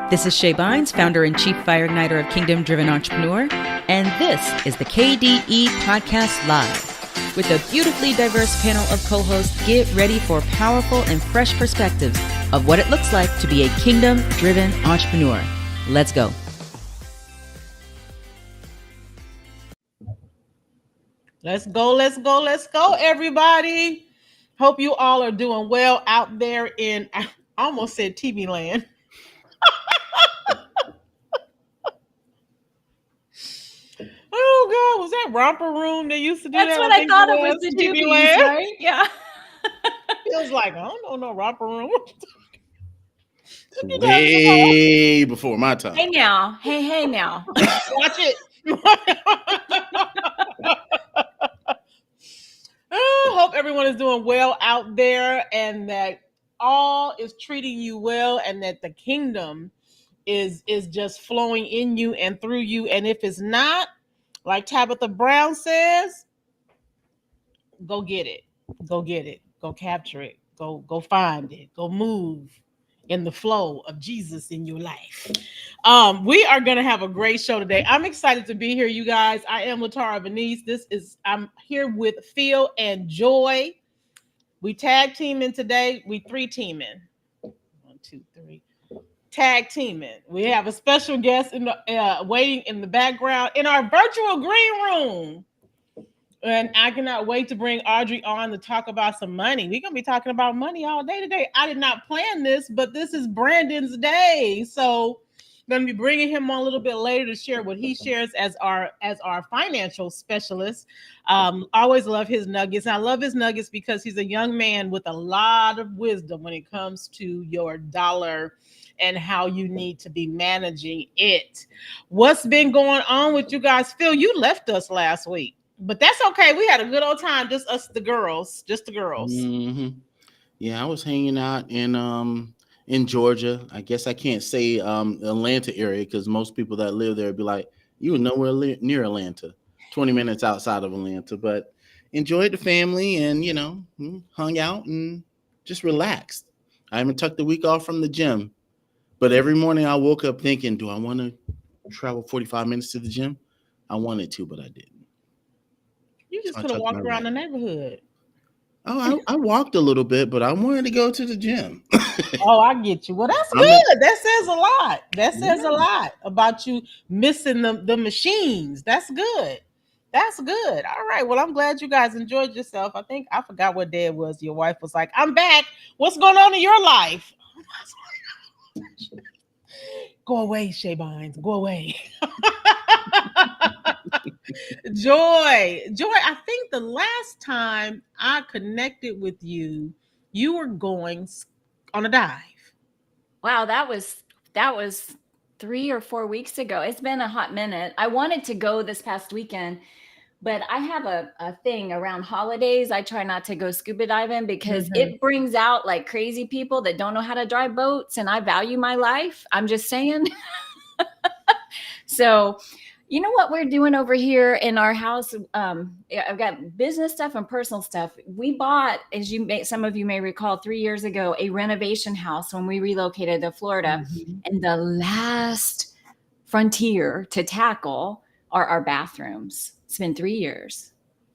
This is Shay Bynes, founder and chief fire igniter of Kingdom Driven Entrepreneur, and this is the KDE Podcast Live. With a beautifully diverse panel of co-hosts, get ready for powerful and fresh perspectives of what it looks like to be a Kingdom Driven Entrepreneur. Let's go. Let's go, everybody. Hope you all are doing well out there in, I almost said TV land. Oh God, was that Romper Room they used to do? That's what I thought it was, the Doobies, right? Yeah. It was like, I don't know no Romper Room. Way before my time. Hey now. Watch it. Hope everyone is doing well out there and that all is treating you well and that the kingdom is just flowing in you and through you. And if it's not, like Tabitha Brown says, go get it. Go capture it. Go find it. Go move in the flow of Jesus in your life. We are going to have a great show today. I'm excited to be here, you guys. I am Latara Venice. I'm here with Phil and Joy. We tag teaming today. We 3-teaming. 1, 2, 3. Tag teaming. We have a special guest in the waiting in the background in our virtual green room. And I cannot wait to bring Audrey on to talk about some money. We're going to be talking about money all day today. I did not plan this, but this is Brandon's day. So I'm going to be bringing him on a little bit later to share what he shares as our financial specialist. I always love his nuggets. And I love his nuggets because he's a young man with a lot of wisdom when it comes to your dollar and how you need to be managing it. What's been going on with you guys? Phil, you left us last week. But that's okay. We had a good old time. Just us, the girls. Just the girls. Mm-hmm. Yeah, I was hanging out in Georgia. I guess I can't say Atlanta area because most people that live there would be like, you were nowhere near Atlanta, 20 minutes outside of Atlanta. But enjoyed the family and, hung out and just relaxed. I haven't took the week off from the gym. But every morning I woke up thinking, do I want to travel 45 minutes to the gym? I wanted to, but I didn't. You just could have walked around the neighborhood. Oh, I walked a little bit, but I wanted to go to the gym. Oh, I get you. Well, that's good. That says a lot. That says a lot about you missing the machines. That's good. That's good. All right. Well, I'm glad you guys enjoyed yourself. I forgot what day it was. Your wife was like, I'm back. What's going on in your life? Go away, Shay Bynes. Go away. Joy, I think the last time I connected with you, you were going on a dive. Wow, that was 3 or 4 weeks ago. It's been a hot minute. I wanted to go this past weekend, but I have a thing around holidays. I try not to go scuba diving because it brings out like crazy people that don't know how to drive boats, and I value my life. I'm just saying. So, you know what we're doing over here in our house? I've got business stuff and personal stuff. We bought, as some of you may recall, 3 years ago, a renovation house when we relocated to Florida. And the last frontier to tackle are our bathrooms. It's been 3 years.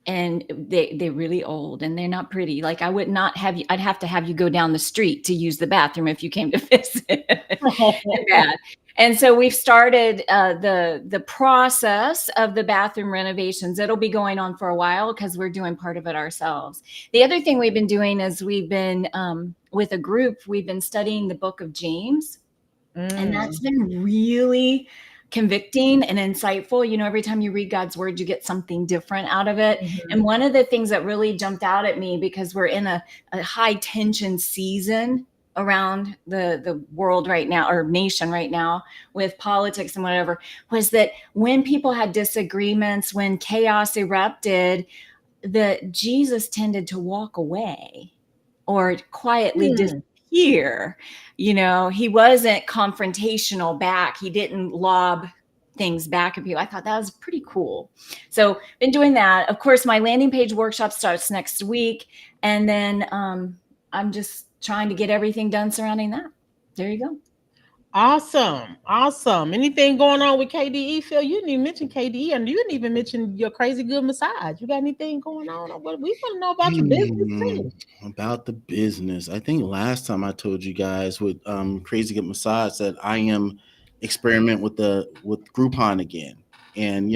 And they're really old and they're not pretty. Like I'd have to have you go down the street to use the bathroom if you came to visit. Bad. And so we've started the process of the bathroom renovations. It'll be going on for a while because we're doing part of it ourselves. The other thing we've been doing is we've been with a group, we've been studying the book of James. And that's been really convicting and insightful. You know, every time you read God's word, you get something different out of it. And one of the things that really jumped out at me, because we're in a high tension season around the world right now, or nation right now, with politics and whatever, was that when people had disagreements, when chaos erupted, Jesus tended to walk away or quietly disappear. He wasn't confrontational back. He didn't lob things back at people. I thought that was pretty cool. So been doing that. Of course, my landing page workshop starts next week. And then I'm just trying to get everything done surrounding that. There you go. Awesome. Anything going on with KDE, Phil? You didn't even mention KDE, and you didn't even mention your crazy good massage. You got anything going on? We want to know about your business too. About the business. I think last time I told you guys with Crazy Good Massage that I am experiment with Groupon again. And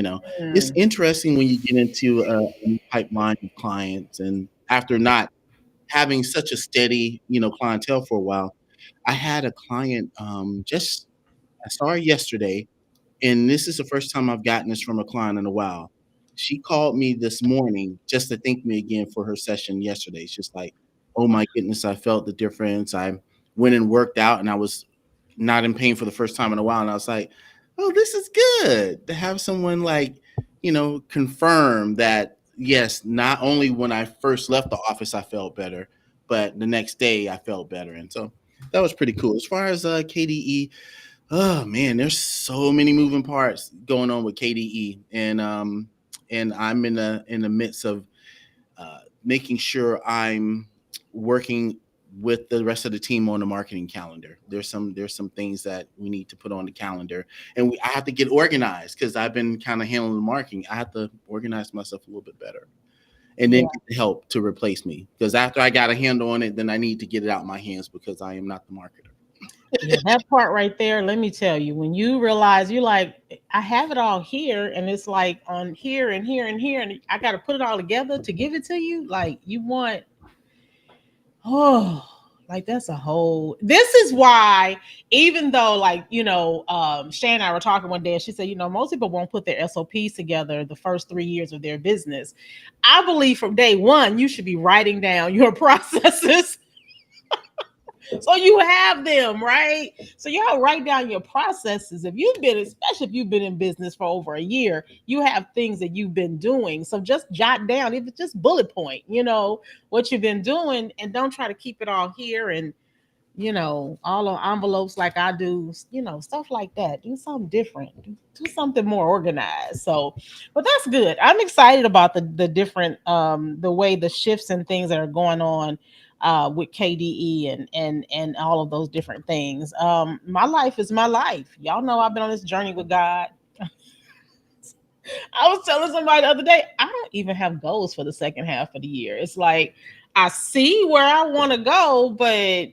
it's interesting when you get into a pipeline of clients, and after not having such a steady, clientele for a while. I had a client I saw her yesterday, and this is the first time I've gotten this from a client in a while. She called me this morning just to thank me again for her session yesterday. It's just like, oh my goodness, I felt the difference. I went and worked out, and I was not in pain for the first time in a while. And I was like, oh, this is good to have someone confirm that, yes, not only when I first left the office, I felt better, but the next day I felt better. And so that was pretty cool. As far as KDE, oh man, there's so many moving parts going on with KDE, and I'm in the midst of making sure I'm working with the rest of the team on the marketing calendar. There's some things that we need to put on the calendar, and I have to get organized because I've been kind of handling the marketing. I have to organize myself a little bit better, and then get the help to replace me, because after I got a handle on it, then I need to get it out of my hands because I am not the marketer. Yeah, that part right there, let me tell you, when you realize you're like, I have it all here, and it's like on here and here and here, and I got to put it all together to give it to you. Like you want, like that's a whole. This is why, even though, Shay and I were talking one day, and she said, most people won't put their SOPs together the first 3 years of their business. I believe from day one, you should be writing down your processes. So you have them, right? So you have to write down your processes. Especially if you've been in business for over a year, you have things that you've been doing. So just jot down, if it's just bullet point, what you've been doing, and don't try to keep it all here and, all on envelopes like I do, stuff like that. Do something different. Do something more organized. So, but that's good. I'm excited about the different, the way the shifts and things that are going on with KDE and all of those different things. My life is my life. Y'all know I've been on this journey with God. I was telling somebody the other day, I don't even have goals for the second half of the year. It's like I see where I want to go, but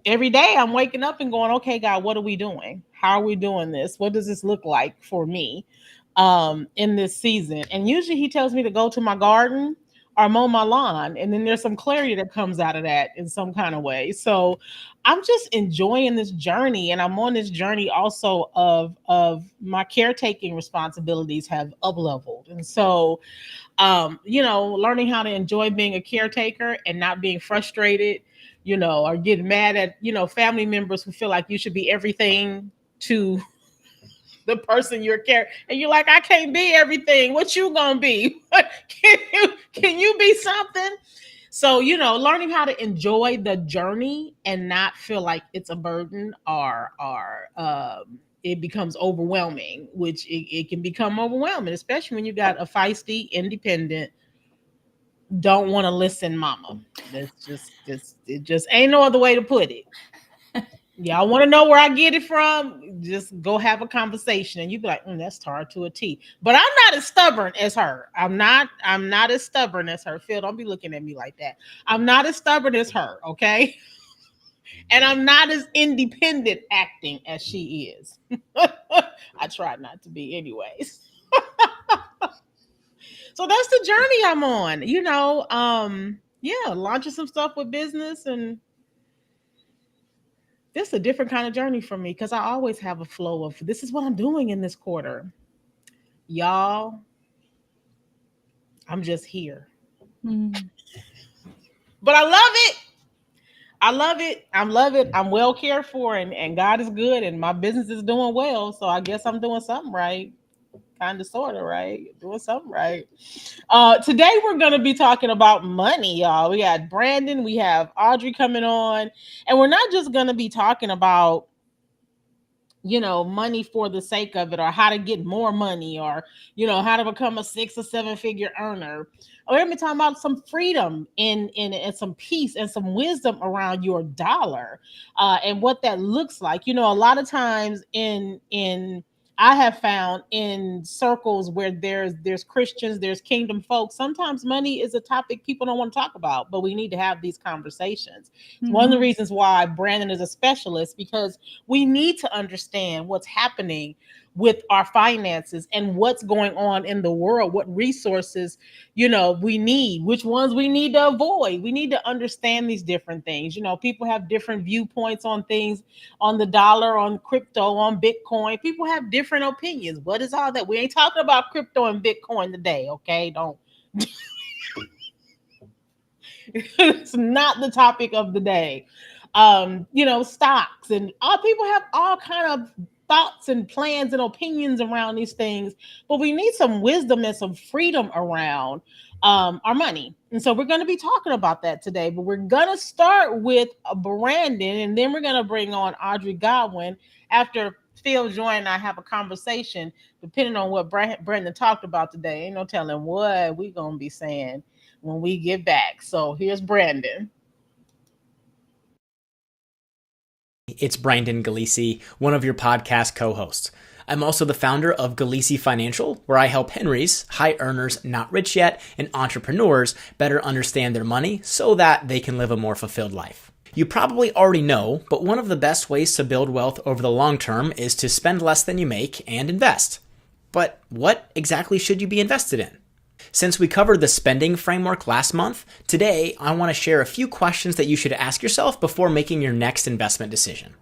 every day I'm waking up and going, okay, God, what are we doing? How are we doing this? What does this look like for me in this season? And usually he tells me to go to my garden or mow my lawn. And then there's some clarity that comes out of that in some kind of way. So I'm just enjoying this journey. And I'm on this journey also of my caretaking responsibilities have up-leveled. And so, learning how to enjoy being a caretaker and not being frustrated, or getting mad at, family members who feel like you should be everything to the person you're carrying, and you're like, I can't be everything. What you gonna be? Can you be something? So, learning how to enjoy the journey and not feel like it's a burden or it becomes overwhelming, which it can become overwhelming, especially when you got a feisty, independent, don't want to listen mama. It just ain't no other way to put it. Y'all want to know where I get it from? Just go have a conversation, and you be like, "That's hard to a T." But I'm not as stubborn as her. I'm not as stubborn as her. Phil, don't be looking at me like that. I'm not as stubborn as her, okay? And I'm not as independent acting as she is. I try not to be, anyways. So that's the journey I'm on. Launching some stuff with business, and this is a different kind of journey for me because I always have a flow of this is what I'm doing in this quarter. Y'all, I'm just here. But I love it. I love it. I love it. I'm well cared for, and God is good, and my business is doing well. So I guess I'm doing something right. Kind of, sort of, right? Doing something right. Today we're going to be talking about money, y'all. We got Brandon, we have Audrey coming on, and we're not just going to be talking about, money for the sake of it, or how to get more money, or, how to become a 6 or 7 figure earner. We're going to be talking about some freedom and some peace and some wisdom around your dollar, and what that looks like. A lot of times in I have found in circles where there's Christians, there's kingdom folks, sometimes money is a topic people don't want to talk about, but we need to have these conversations. Mm-hmm. One of the reasons why Brandon is a specialist, because we need to understand what's happening with our finances and what's going on in the world, what resources, we need, which ones we need to avoid. We need to understand these different things. People have different viewpoints on things, on the dollar, on crypto, on Bitcoin. People have different opinions. What is all that? We ain't talking about crypto and Bitcoin today, okay? Don't. It's not the topic of the day. Stocks, and all people have all kind of thoughts and plans and opinions around these things, but we need some wisdom and some freedom around our money. And so we're going to be talking about that today, but we're going to start with Brandon, and then we're going to bring on Audrey Godwin after Phil Joy and I have a conversation, depending on what Brandon talked about today. Ain't no telling what we're going to be saying when we get back. So here's Brandon. It's Brandon Galesi, one of your podcast co-hosts. I'm also the founder of Galesi Financial, where I help Henrys, high earners, not rich yet, and entrepreneurs better understand their money so that they can live a more fulfilled life. You probably already know, but one of the best ways to build wealth over the long term is to spend less than you make and invest. But what exactly should you be invested in? Since we covered the spending framework last month, today I want to share a few questions that you should ask yourself before making your next investment decision.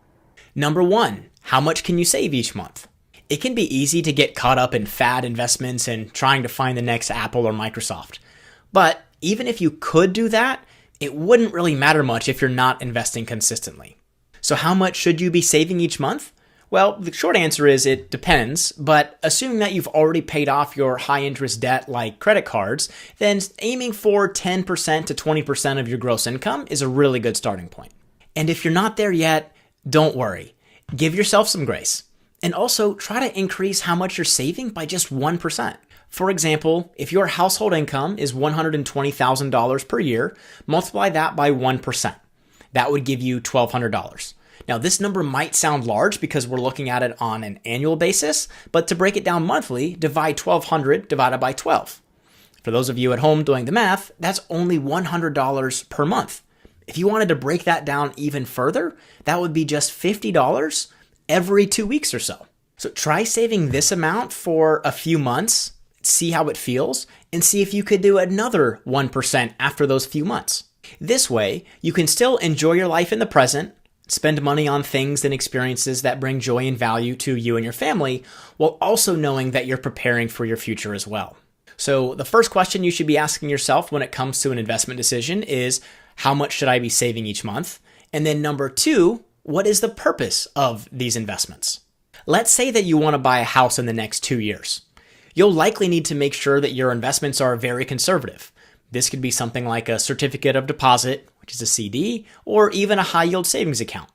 Number 1, how much can you save each month? It can be easy to get caught up in fad investments and trying to find the next Apple or Microsoft. But even if you could do that, it wouldn't really matter much if you're not investing consistently. So how much should you be saving each month? Well, the short answer is it depends, but assuming that you've already paid off your high-interest debt like credit cards, then aiming for 10% to 20% of your gross income is a really good starting point. And if you're not there yet, don't worry. Give yourself some grace. And also try to increase how much you're saving by just 1%. For example, if your household income is $120,000 per year, multiply that by 1%. That would give you $1,200. Now, this number might sound large because we're looking at it on an annual basis, but to break it down monthly, divide 1,200 divided by 12. For those of you at home doing the math, that's only $100 per month. If you wanted to break that down even further, that would be just $50 every 2 weeks or so. So try saving this amount for a few months, see how it feels, and see if you could do another 1% after those few months. This way, you can still enjoy your life in the present, spend money on things and experiences that bring joy and value to you and your family, while also knowing that you're preparing for your future as well. So the first question you should be asking yourself when it comes to an investment decision is, how much should I be saving each month? And then number 2, what is the purpose of these investments? Let's say that you want to buy a house in the next 2 years. You'll likely need to make sure that your investments are very conservative. This could be something like a certificate of deposit, which is a CD, or even a high yield savings account.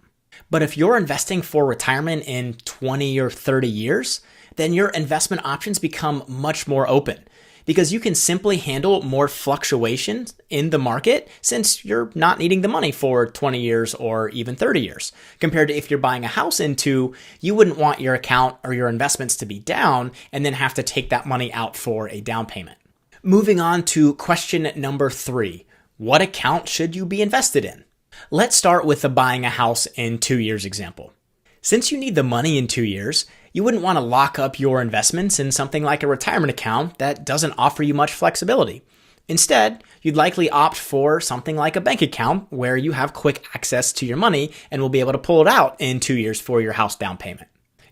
But if you're investing for retirement in 20 or 30 years, then your investment options become much more open because you can simply handle more fluctuations in the market since you're not needing the money for 20 years or even 30 years. Compared to if you're buying a house into, you wouldn't want your account or your investments to be down and then have to take that money out for a down payment. Moving on to question number 3. What account should you be invested in? Let's start with the buying a house in 2 years example. Since you need the money in 2 years, you wouldn't want to lock up your investments in something like a retirement account that doesn't offer you much flexibility. Instead, you'd likely opt for something like a bank account where you have quick access to your money and will be able to pull it out in 2 years for your house down payment.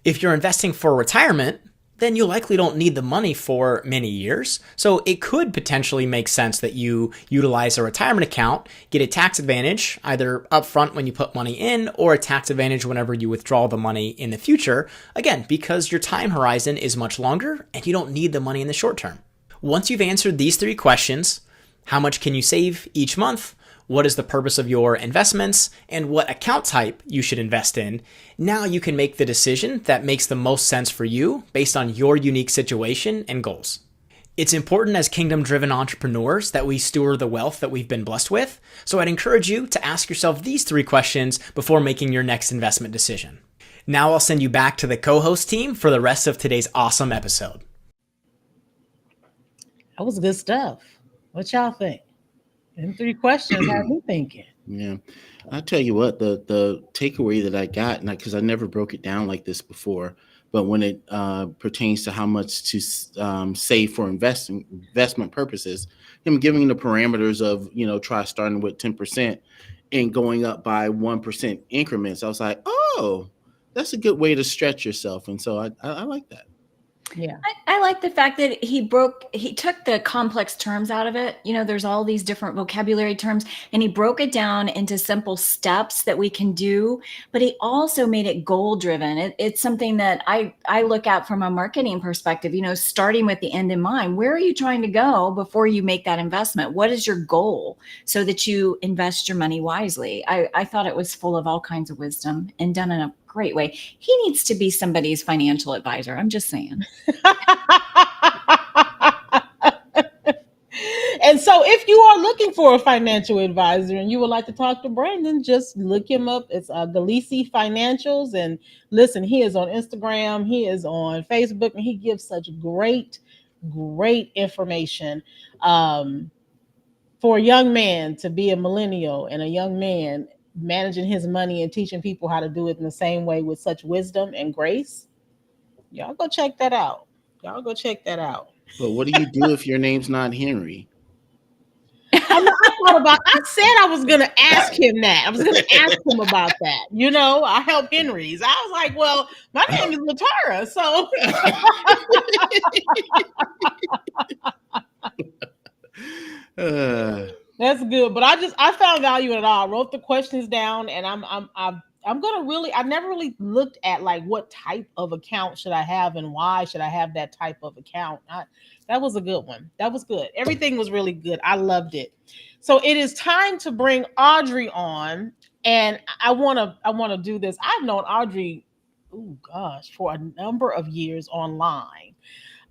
If you're investing for retirement, then you likely don't need the money for many years. So it could potentially make sense that you utilize a retirement account, get a tax advantage either upfront when you put money in or a tax advantage whenever you withdraw the money in the future. Again, because your time horizon is much longer and you don't need the money in the short term. Once you've answered these 3 questions, how much can you save each month? What is the purpose of your investments, and what account type you should invest in? Now you can make the decision that makes the most sense for you based on your unique situation and goals. It's important as kingdom-driven entrepreneurs that we steward the wealth that we've been blessed with, so I'd encourage you to ask yourself these 3 questions before making your next investment decision. Now I'll send you back to the co-host team for the rest of today's awesome episode. That was good stuff. What y'all think? Them 3 questions had me thinking. Yeah, I'll tell you what, the takeaway that I got, because I never broke it down like this before, but when it pertains to how much to save for investment purposes, him giving the parameters of, try starting with 10% and going up by 1% increments. I was like, oh, that's a good way to stretch yourself. And so I like that. Yeah. I like the fact that he took the complex terms out of it. There's all these different vocabulary terms, and he broke it down into simple steps that we can do, but he also made it goal driven. It's something that I look at from a marketing perspective, starting with the end in mind. Where are you trying to go before you make that investment? What is your goal so that you invest your money wisely? I thought it was full of all kinds of wisdom and done in a great way. He needs to be somebody's financial advisor. I'm just saying. And so if you are looking for a financial advisor and you would like to talk to Brandon, just look him up. It's Galesi Financials. And listen, he is on Instagram. He is on Facebook, and he gives such great information for a young man to be a millennial and a young man managing his money and teaching people how to do it in the same way with such wisdom and grace. Y'all go check that out. But what do you do if your name's not Henry? I said I was going to ask him that. I was going to ask him about that. I help Henry's. I was like, well, my name is Latara, so. That's good. But I found value in it all. I wrote the questions down, and I'm going to really, I never really looked at like what type of account should I have and why should I have that type of account. That was a good one. That was good. Everything was really good. I loved it. So it is time to bring Audrey on, and I want to do this. I've known Audrey, for a number of years online.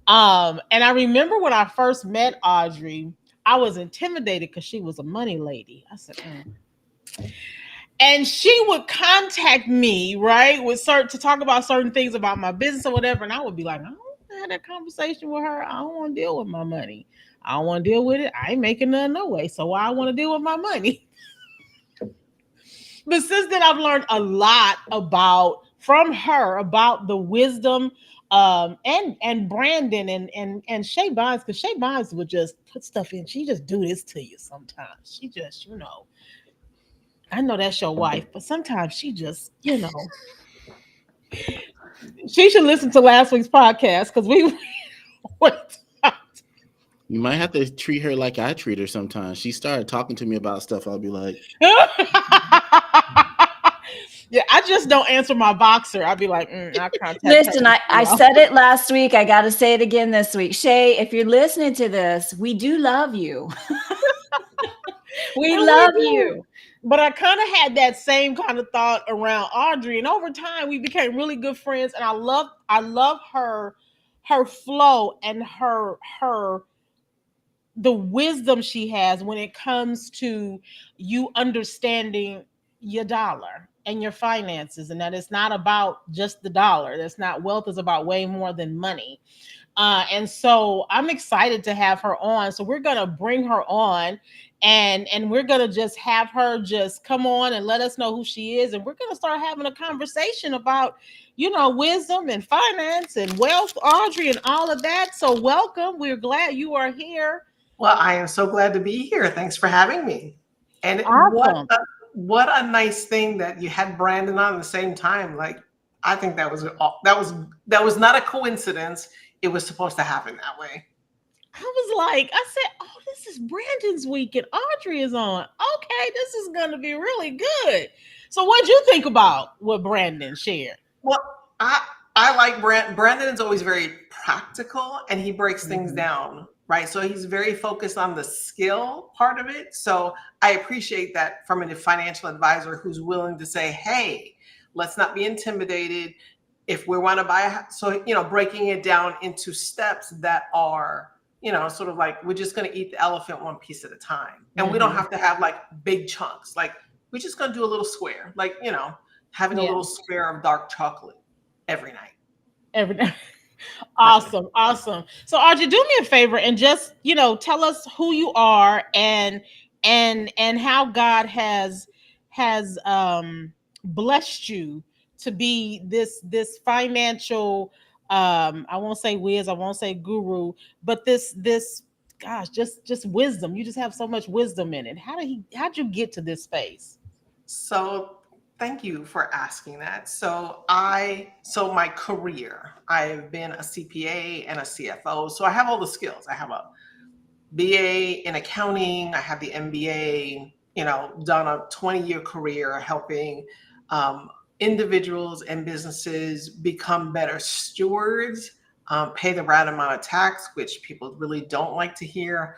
And I remember when I first met Audrey, I was intimidated because she was a money lady. I said, And she would contact me, right, to talk about certain things about my business or whatever. And I would be like, I don't want to have that conversation with her. I don't want to deal with my money. I don't want to deal with it. I ain't making none no way. So why I want to deal with my money? But since then, I've learned a lot from her about the wisdom and Brandon and Shay Bynes, because Shay Bynes would just put stuff in. She just do this to you sometimes. She just, I know that's your wife, but sometimes she just, she should listen to last week's podcast because we You might have to treat her like I treat her sometimes. She started talking to me about stuff. I'll be like, yeah, I just don't answer my Voxer. I'll be like, I contact Listen, her. I said it last week. I got to say it again this week. Shay, if you're listening to this, we do love you. We love you. But I kind of had that same kind of thought around Audrey, and over time we became really good friends. And I love her flow and the wisdom she has when it comes to you understanding your dollar and your finances, and that it's not about just the dollar. That's not wealth is about way more than money. And so I'm excited to have her on. So we're going to bring her on and we're going to just have her just come on and let us know who she is. And we're going to start having a conversation about, wisdom and finance and wealth, Audrey, and all of that. So welcome. We're glad you are here. Well, I am so glad to be here. Thanks for having me. And awesome. what a nice thing that you had Brandon on at the same time. Like, I think that was not a coincidence. It was supposed to happen that way. I was like, I said, oh, this is Brandon's week and Audrey is on. Okay, this is going to be really good. So what'd you think about what Brandon shared? Well, I like Brandon is always very practical and he breaks things down, right? So he's very focused on the skill part of it. So I appreciate that from a financial advisor who's willing to say, hey, let's not be intimidated. If we want to buy a house, so, breaking it down into steps that are, sort of like, we're just going to eat the elephant one piece at a time. And we don't have to have like big chunks. Like we're just going to do a little square, like, having a little square of dark chocolate every night. Every night. Awesome. So Audrey, do me a favor and just, tell us who you are and how God has blessed you to be this financial, I won't say whiz, I won't say guru, but this gosh, just wisdom. You just have so much wisdom in it. How'd you get to this space? So thank you for asking that. So my career, I've been a CPA and a CFO. So I have all the skills. I have a BA in accounting. I have the MBA, done a 20-year career helping individuals and businesses become better stewards, pay the right amount of tax, which people really don't like to hear,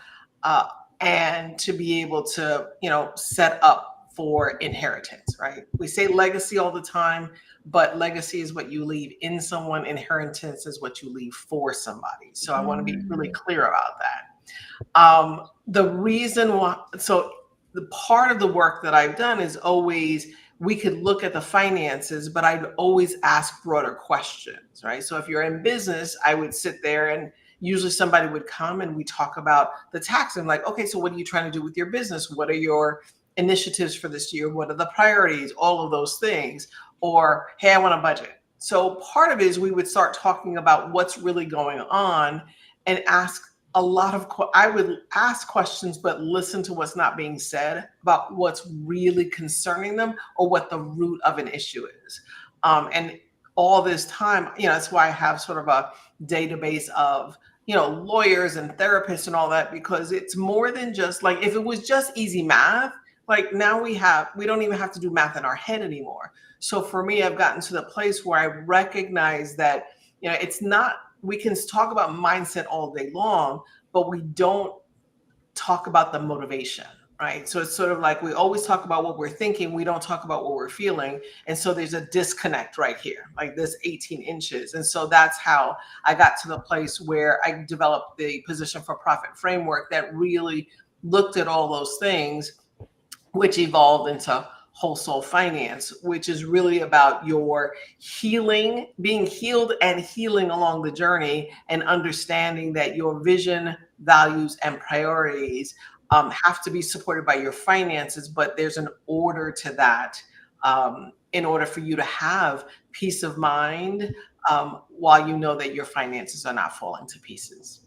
and to be able to, set up for inheritance, right? We say legacy all the time, but legacy is what you leave in someone. Inheritance is what you leave for somebody. So I want to be really clear about that. The reason why, so the part of the work that I've done is always, we could look at the finances, but I'd always ask broader questions, right? So if you're in business, I would sit there and usually somebody would come and we talk about the tax. And like, okay, so what are you trying to do with your business? What are your initiatives for this year? What are the priorities? All of those things. Or, hey, I want a budget. So part of it is we would start talking about what's really going on and ask I would ask questions, but listen to what's not being said about what's really concerning them or what the root of an issue is. And all this time, that's why I have sort of a database of, lawyers and therapists and all that, because it's more than just like, if it was just easy math, like now we don't even have to do math in our head anymore. So for me, I've gotten to the place where I recognize that, it's not, we can talk about mindset all day long, but we don't talk about the motivation, right? So it's sort of like we always talk about what we're thinking. We don't talk about what we're feeling. And so there's a disconnect right here, like this 18 inches. And so that's how I got to the place where I developed the Position for Profit framework that really looked at all those things, which evolved into Whole Soul Finance, which is really about your healing, being healed and healing along the journey, and understanding that your vision, values, and priorities have to be supported by your finances, but there's an order to that in order for you to have peace of mind while you know that your finances are not falling to pieces.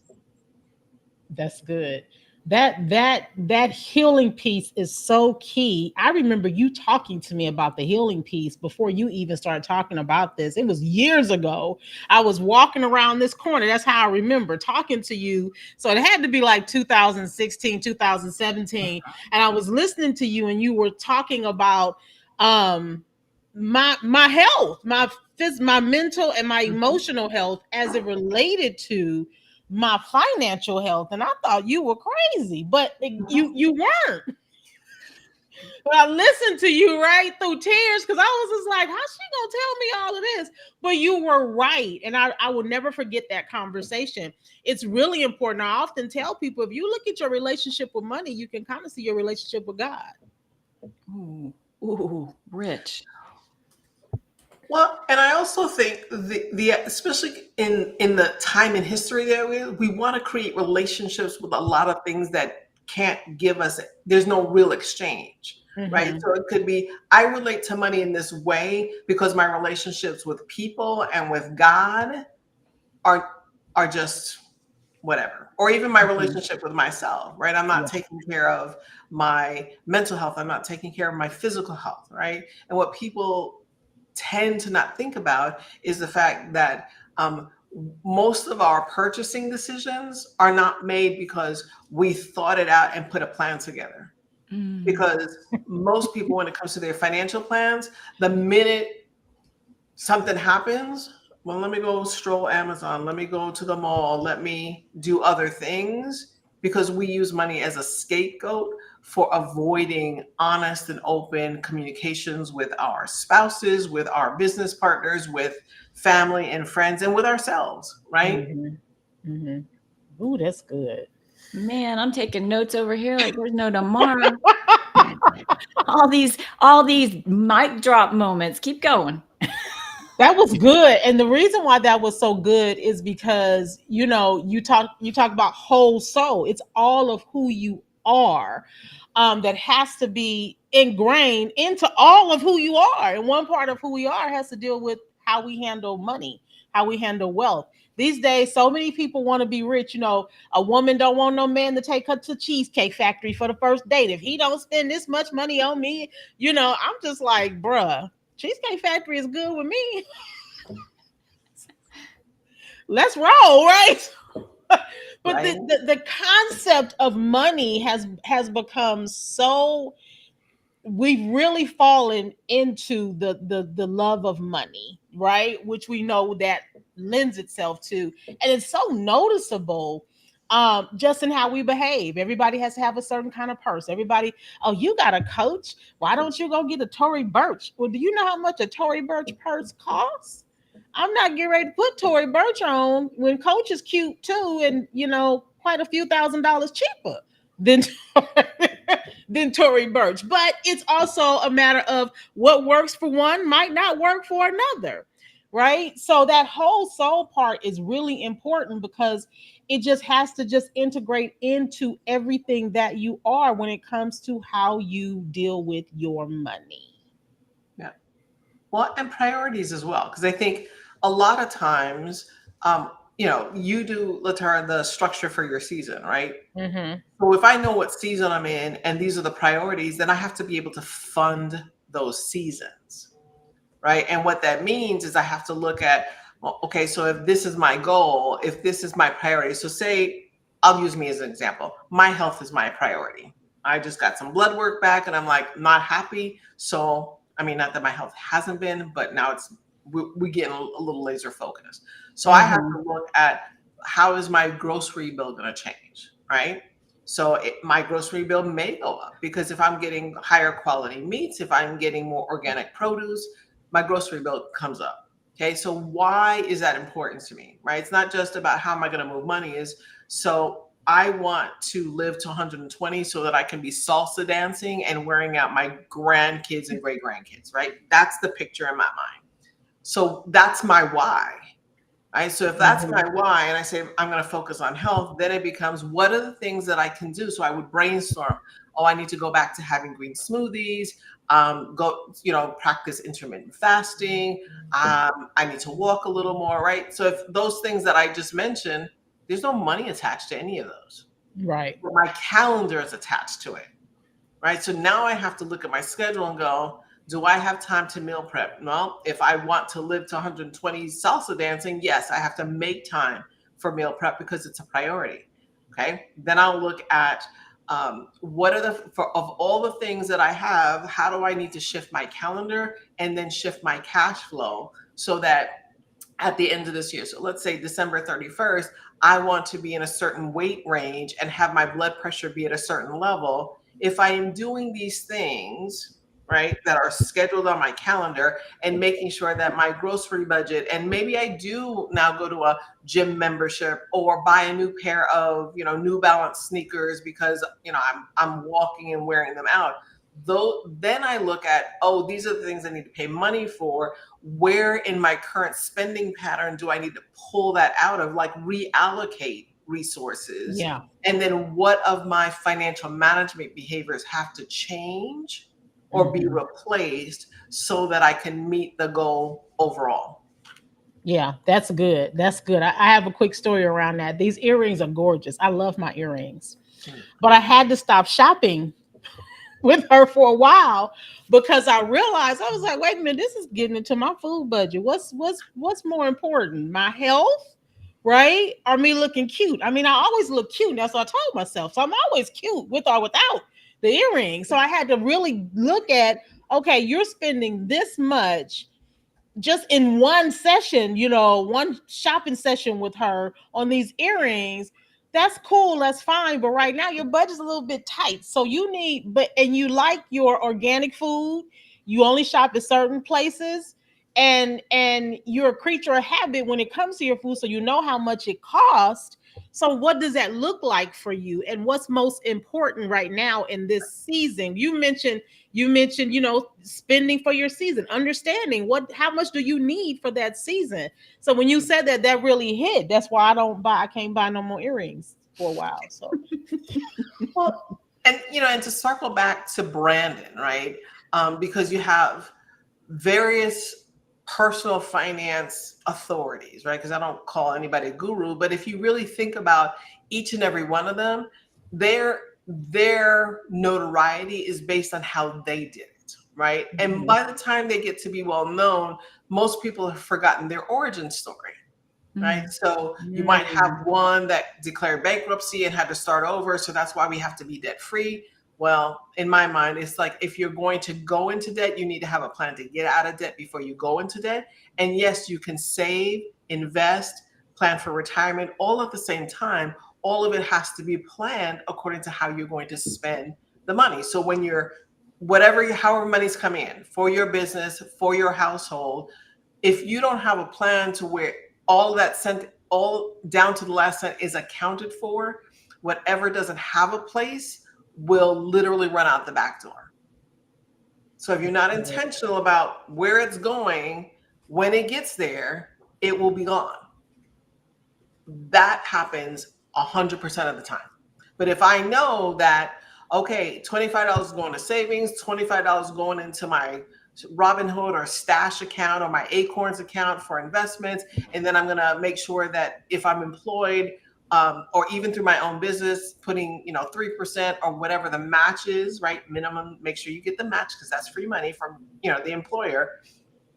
That's good. That healing piece is so key. I remember you talking to me about the healing piece before you even started talking about this. It was years ago. I was walking around this corner. That's how I remember talking to you. So it had to be like 2016, 2017. And I was listening to you and you were talking about my health, my mental and my emotional health as it related to my financial health. And I thought you were crazy, but you weren't. But I listened to you right through tears because I was just like, how's she gonna tell me all of this? But you were right. And I will never forget that conversation. It's really important. I often tell people, if you look at your relationship with money, you can kind of see your relationship with God. Ooh, rich. Well, and I also think the especially in the time in history that we want to create relationships with a lot of things that can't give us, there's no real exchange, right? So it could be, I relate to money in this way because my relationships with people and with God are just whatever, or even my relationship with myself, right? I'm not taking care of my mental health. I'm not taking care of my physical health, right? And what people tend to not think about is the fact that most of our purchasing decisions are not made because we thought it out and put a plan together. Because most people, when it comes to their financial plans, the minute something happens, well, let me go stroll Amazon, let me go to the mall, let me do other things, because we use money as a scapegoat for avoiding honest and open communications with our spouses, with our business partners, with family and friends, and with ourselves, right? Ooh, that's good. Man, I'm taking notes over here like there's no tomorrow. all these mic drop moments. Keep going. That was good. And the reason why that was so good is because, you talk about whole soul. It's all of who you are, that has to be ingrained into all of who you are. And one part of who we are has to deal with how we handle money, how we handle wealth. These days, so many people want to be rich. A woman don't want no man to take her to Cheesecake Factory for the first date. If he don't spend this much money on me, I'm just like, bruh, Cheesecake Factory is good with me. Let's roll, right? But Right. the concept of money has become so, we've really fallen into the love of money, right? Which we know that lends itself to, and it's so noticeable, just in how we behave. Everybody has to have a certain kind of purse. Everybody, oh, you got a Coach? Why don't you go get a Tory Burch? Well, do you know how much a Tory Burch purse costs? I'm not getting ready to put Tory Burch on when Coach is cute too, and quite a few $1,000s cheaper than than Tory Burch. But it's also a matter of what works for one might not work for another, right? So that whole soul part is really important, because it just has to just integrate into everything that you are when it comes to how you deal with your money. Yeah. Well, and priorities as well, because I think a lot of times, you do, Latara, the structure for your season, right? So if I know what season I'm in and these are the priorities, then I have to be able to fund those seasons, right? And what that means is I have to look at, well, okay, so if this is my goal, if this is my priority, so say, I'll use me as an example. My health is my priority. I just got some blood work back and I'm like not happy. So, not that my health hasn't been, but now we're getting a little laser focused. So I have to look at, how is my grocery bill going to change, right? So my grocery bill may go up, because if I'm getting higher quality meats, if I'm getting more organic produce, my grocery bill comes up. Okay, so why is that important to me, right? It's not just about how am I going to move money, so I want to live to 120 so that I can be salsa dancing and wearing out my grandkids and great grandkids, right? That's the picture in my mind. So that's my why, right? So if that's my why, and I say I'm going to focus on health, then it becomes, what are the things that I can do? So I would brainstorm. Oh, I need to go back to having green smoothies. Practice intermittent fasting. I need to walk a little more, right? So if those things that I just mentioned, there's no money attached to any of those, Right? But my calendar is attached to it, right? So now I have to look at my schedule and go, do I have time to meal prep? Well, if I want to live to 120 salsa dancing, yes, I have to make time for meal prep because it's a priority. Okay. Then I'll look at what are of all the things that I have, how do I need to shift my calendar and then shift my cash flow so that at the end of this year, so let's say December 31st, I want to be in a certain weight range and have my blood pressure be at a certain level. If I am doing these things, right, that are scheduled on my calendar, and making sure that my grocery budget, and maybe I do now go to a gym membership or buy a new pair of, New Balance sneakers because, I'm walking and wearing them out. Then I look at, these are the things I need to pay money for. Where in my current spending pattern do I need to pull that out of, like reallocate resources? Yeah. And then what of my financial management behaviors have to change or be replaced so that I can meet the goal overall? Yeah, that's good. That's good. I have a quick story around that. These earrings are gorgeous. I love my earrings, but I had to stop shopping with her for a while, because I realized, I was like, wait a minute, this is getting into my food budget. What's more important, my health, right, or me looking cute? I mean, I always look cute, and that's what I told myself. So I'm always cute with or without the earrings. So I had to really look at, okay, you're spending this much just in one session, one shopping session with her on these earrings. That's cool, that's fine, but right now your budget's a little bit tight. So you need, and you like your organic food, you only shop at certain places, and you're a creature of habit when it comes to your food, so you know how much it costs. So what does that look like for you, and what's most important right now in this season? You mentioned, spending for your season, understanding how much do you need for that season. So when you said that, that really hit. That's why I can't buy no more earrings for a while. So, well, and to circle back to Brandon, right? Because you have various personal finance authorities, right? Because I don't call anybody a guru, but if you really think about each and every one of them, their notoriety is based on how they did it, right? Mm-hmm. And by the time they get to be well known, most people have forgotten their origin story, right? Mm-hmm. So you might have one that declared bankruptcy and had to start over, so that's why we have to be debt free. Well, in my mind, it's like, if you're going to go into debt, you need to have a plan to get out of debt before you go into debt. And yes, you can save, invest, plan for retirement all at the same time. All of it has to be planned according to how you're going to spend the money. So when however money's coming in for your business, for your household, if you don't have a plan to where all that cent, all down to the last cent, is accounted for, whatever doesn't have a place will literally run out the back door. So if you're not intentional about where it's going, when it gets there, it will be gone. That happens 100% of the time. But if I know that, okay, $25 going to savings, $25 going into my Robinhood or Stash account or my Acorns account for investments, and then I'm going to make sure that if I'm employed, or even through my own business, putting 3% or whatever the match is, right? Minimum, make sure you get the match, because that's free money from the employer,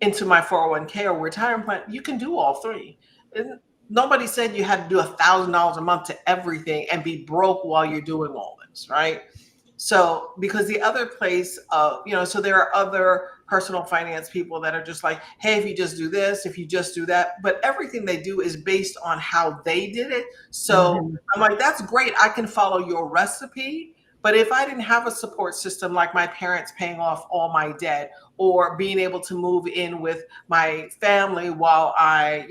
into my 401k or retirement plan. You can do all three. And nobody said you had to do $1,000 a month to everything and be broke while you're doing all this, right? So, because the other place, so there are other personal finance people that are just like, hey, if you just do this, if you just do that, but everything they do is based on how they did it. So I'm like, that's great. I can follow your recipe. But if I didn't have a support system, like my parents paying off all my debt, or being able to move in with my family while I,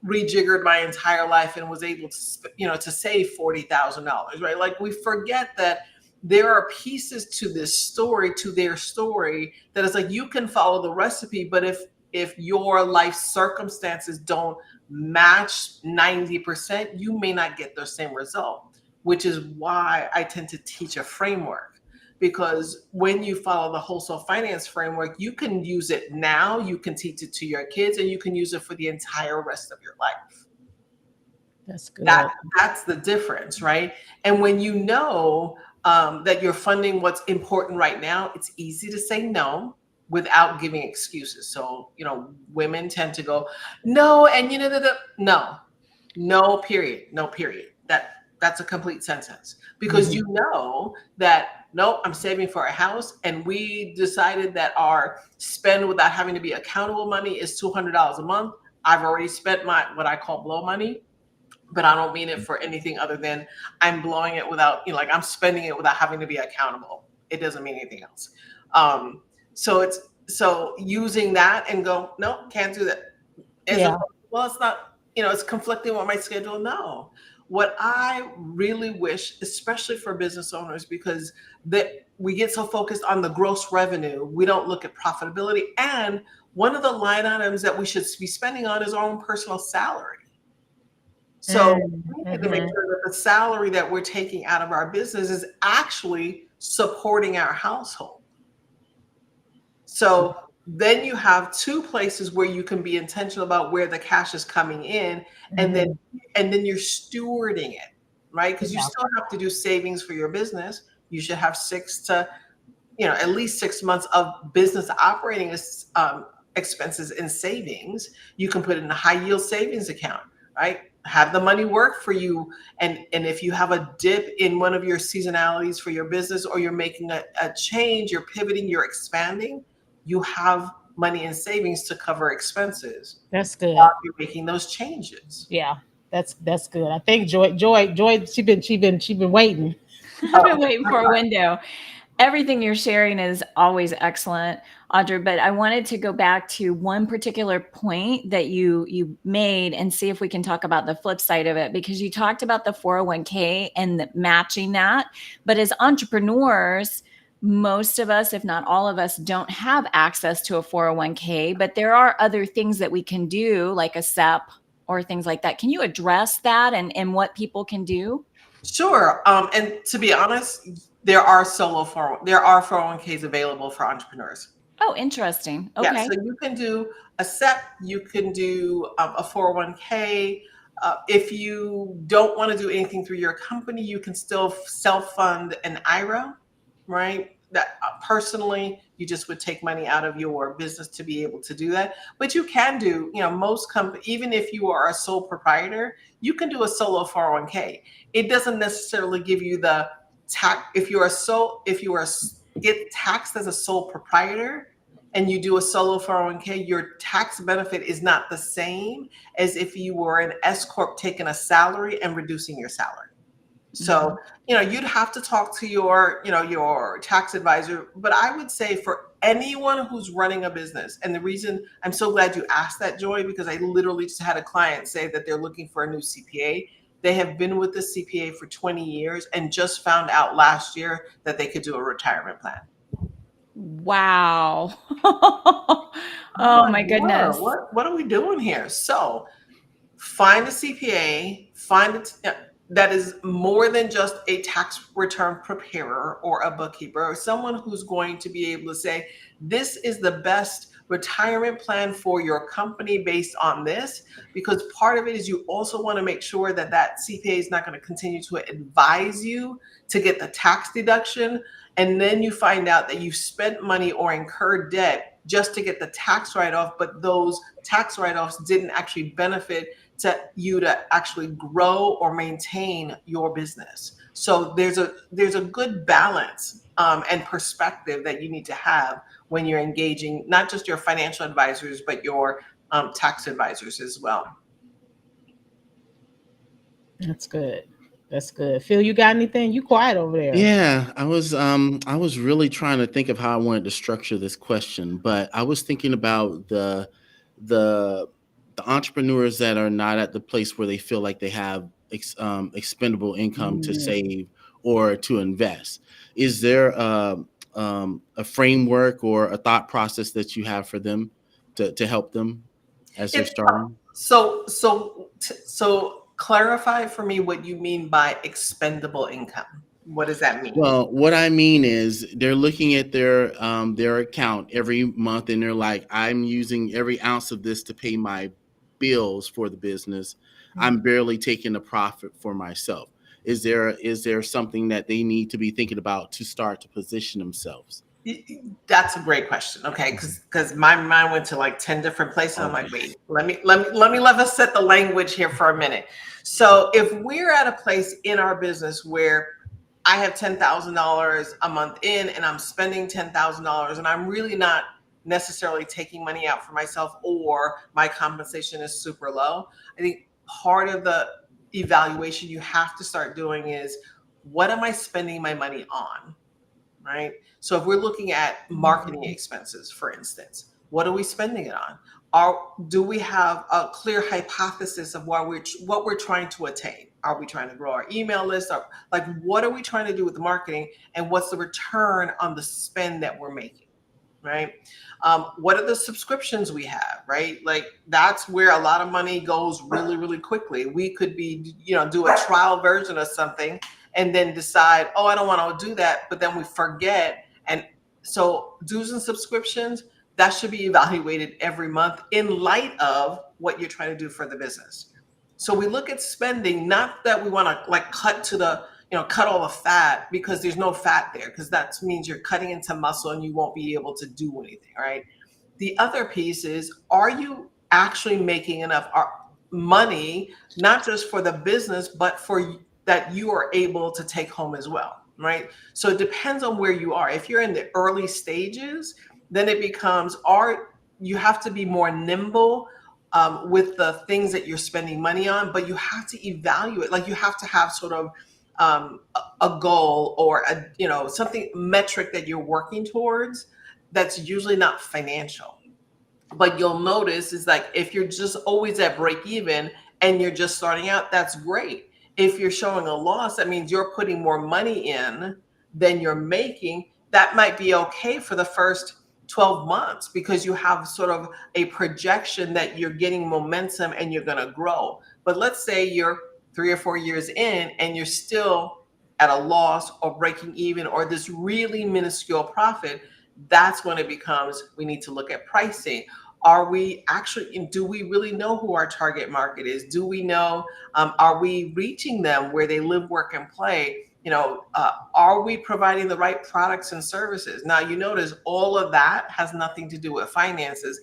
rejiggered my entire life and was able to, to save $40,000, right? Like, we forget that there are pieces to this story, to their story, that is like, you can follow the recipe, but if your life circumstances don't match 90%, you may not get the same result, which is why I tend to teach a framework. Because when you follow the wholesale finance framework, you can use it now, you can teach it to your kids, and you can use it for the entire rest of your life. That's good. That's the difference, right? And when you know that you're funding what's important right now, it's easy to say no without giving excuses. So, women tend to go, no, and no, period. That's a complete sentence, because you know that, nope, I'm saving for a house, and we decided that our spend without having to be accountable money is $200 a month. I've already spent my, what I call blow money, but I don't mean it for anything other than I'm blowing it without, I'm spending it without having to be accountable. It doesn't mean anything else. So using that and go, no, can't do that. It's not, it's conflicting with my schedule. No. What I really wish, especially for business owners, because we get so focused on the gross revenue, we don't look at profitability. And one of the line items that we should be spending on is our own personal salary. So we need to make sure that the salary that we're taking out of our business is actually supporting our household. So then you have two places where you can be intentional about where the cash is coming in, and then you're stewarding it, right? Because you still have to do savings for your business. You should have 6 to at least 6 months of business operating expenses and savings. You can put it in a high yield savings account, right? Have the money work for you. And if you have a dip in one of your seasonalities for your business, or you're making a change, you're pivoting, you're expanding, you have money in savings to cover expenses That's good. while you're making those changes. Yeah, that's good. I think Joy, she been waiting. I've been waiting for a window. Everything you're sharing is always excellent, Audrey, but I wanted to go back to one particular point that you made and see if we can talk about the flip side of it, because you talked about the 401k and matching that. But as entrepreneurs, most of us, if not all of us, don't have access to a 401k, but there are other things that we can do, like a SEP or things like that. Can you address that and what people can do? Sure. And to be honest, there are 401ks available for entrepreneurs. Oh, interesting. Okay. Yeah, so you can do a SEP, you can do a 401k. If you don't want to do anything through your company, you can still self-fund an IRA, right? That personally, you just would take money out of your business to be able to do that. But you can do, most companies, even if you are a sole proprietor, you can do a solo 401k. It doesn't necessarily give you the tax. If you get taxed as a sole proprietor and you do a solo 401k, your tax benefit is not the same as if you were an S corp taking a salary and reducing your salary. So, you'd have to talk to your tax advisor. But I would say for anyone who's running a business, and the reason I'm so glad you asked that, Joy, because I literally just had a client say that they're looking for a new CPA. They have been with the CPA for 20 years and just found out last year that they could do a retirement plan. Wow. Oh my goodness. What are we doing here? So find a CPA, that is more than just a tax return preparer or a bookkeeper, or someone who's going to be able to say, this is the best retirement plan for your company based on this. Because part of it is you also want to make sure that CPA is not going to continue to advise you to get the tax deduction. And then you find out that you've spent money or incurred debt just to get the tax write-off, but those tax write-offs didn't actually benefit you to actually grow or maintain your business. So there's a good balance and perspective that you need to have when you're engaging not just your financial advisors, but your tax advisors as well. That's good. That's good. Phil, you got anything? You quiet over there. Yeah, I was really trying to think of how I wanted to structure this question, but I was thinking about the entrepreneurs that are not at the place where they feel like they have expendable income to save or to invest. Is there a framework or a thought process that you have for them to help them as they're starting? So clarify for me what you mean by expendable income. What does that mean? Well, what I mean is they're looking at their account every month and they're like, I'm using every ounce of this to pay my bills for the business. I'm barely taking a profit for myself. Is there something that they need to be thinking about to start to position themselves? That's a great question. Okay, because my mind went to like 10 different places. I'm like, wait, let us set the language here for a minute. So if we're at a place in our business where I have $10,000 a month in and I'm spending $10,000 and I'm really not necessarily taking money out for myself, or my compensation is super low, I think part of the evaluation you have to start doing is, what am I spending my money on? Right? So if we're looking at marketing expenses, for instance, what are we spending it on? Do we have a clear hypothesis of what we're trying to attain? Are we trying to grow our email list? Or like, what are we trying to do with the marketing, and what's the return on the spend that we're making? Right? What are the subscriptions we have? Right? Like, that's where a lot of money goes really, really quickly. We could be, do a trial version of something and then decide, oh, I don't want to do that, but then we forget. And so dues and subscriptions, that should be evaluated every month in light of what you're trying to do for the business. So we look at spending, not that we want to like cut to the, cut all the fat, because there's no fat there, because that means you're cutting into muscle and you won't be able to do anything, right? The other piece is, are you actually making enough money, not just for the business, but for that you are able to take home as well, right? So it depends on where you are. If you're in the early stages, then it becomes, you have to be more nimble with the things that you're spending money on, but you have to evaluate, like you have to have sort of a goal or something metric that you're working towards that's usually not financial. But you'll notice is like, if you're just always at break even and you're just starting out, that's great. If you're showing a loss, that means you're putting more money in than you're making. That might be okay for the first 12 months because you have sort of a projection that you're getting momentum and you're going to grow. But let's say you're 3 or 4 years in and you're still at a loss or breaking even or this really minuscule profit. That's when it becomes, we need to look at pricing. Do we really know who our target market is? Do we know, are we reaching them where they live, work, and play? Are we providing the right products and services? Now, you notice all of that has nothing to do with finances,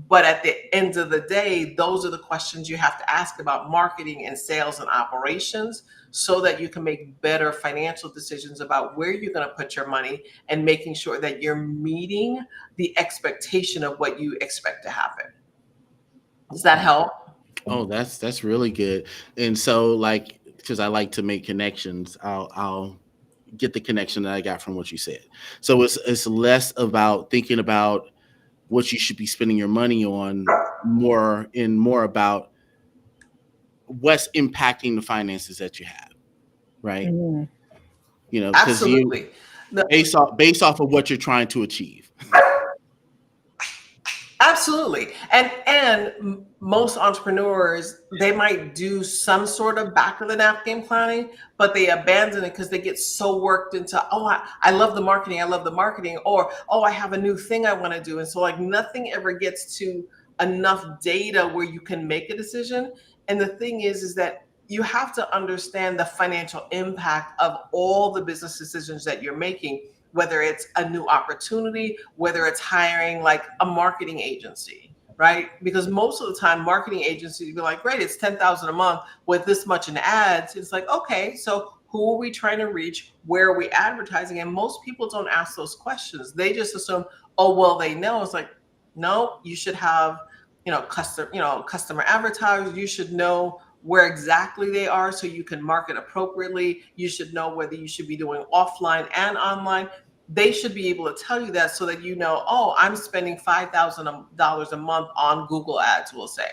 but at the end of the day, those are the questions you have to ask about marketing and sales and operations so that you can make better financial decisions about where you're going to put your money and making sure that you're meeting the expectation of what you expect to happen. Does that help? Oh, that's really good. And so, like, because I like to make connections, I'll get the connection that I got from what you said. So it's less about thinking about what you should be spending your money on, more about what's impacting the finances that you have, right? Mhm. Because Absolutely. based off of what you're trying to achieve. Absolutely. And most entrepreneurs, they might do some sort of back of the napkin planning, but they abandon it because they get so worked into, I love the marketing. I love the marketing. Or, I have a new thing I want to do. And so like nothing ever gets to enough data where you can make a decision. And the thing is that you have to understand the financial impact of all the business decisions that you're making, whether it's a new opportunity, whether it's hiring like a marketing agency, right? Because most of the time, marketing agencies be like, great, it's $10,000 a month with this much in ads. It's like, okay, so who are we trying to reach? Where are we advertising? And most people don't ask those questions. They just assume, they know. It's like, no, you should have, customer advertisers. You should know where exactly they are so you can market appropriately. You should know whether you should be doing offline and online. They should be able to tell you that so that you know, I'm spending $5,000 a month on Google ads, we'll say.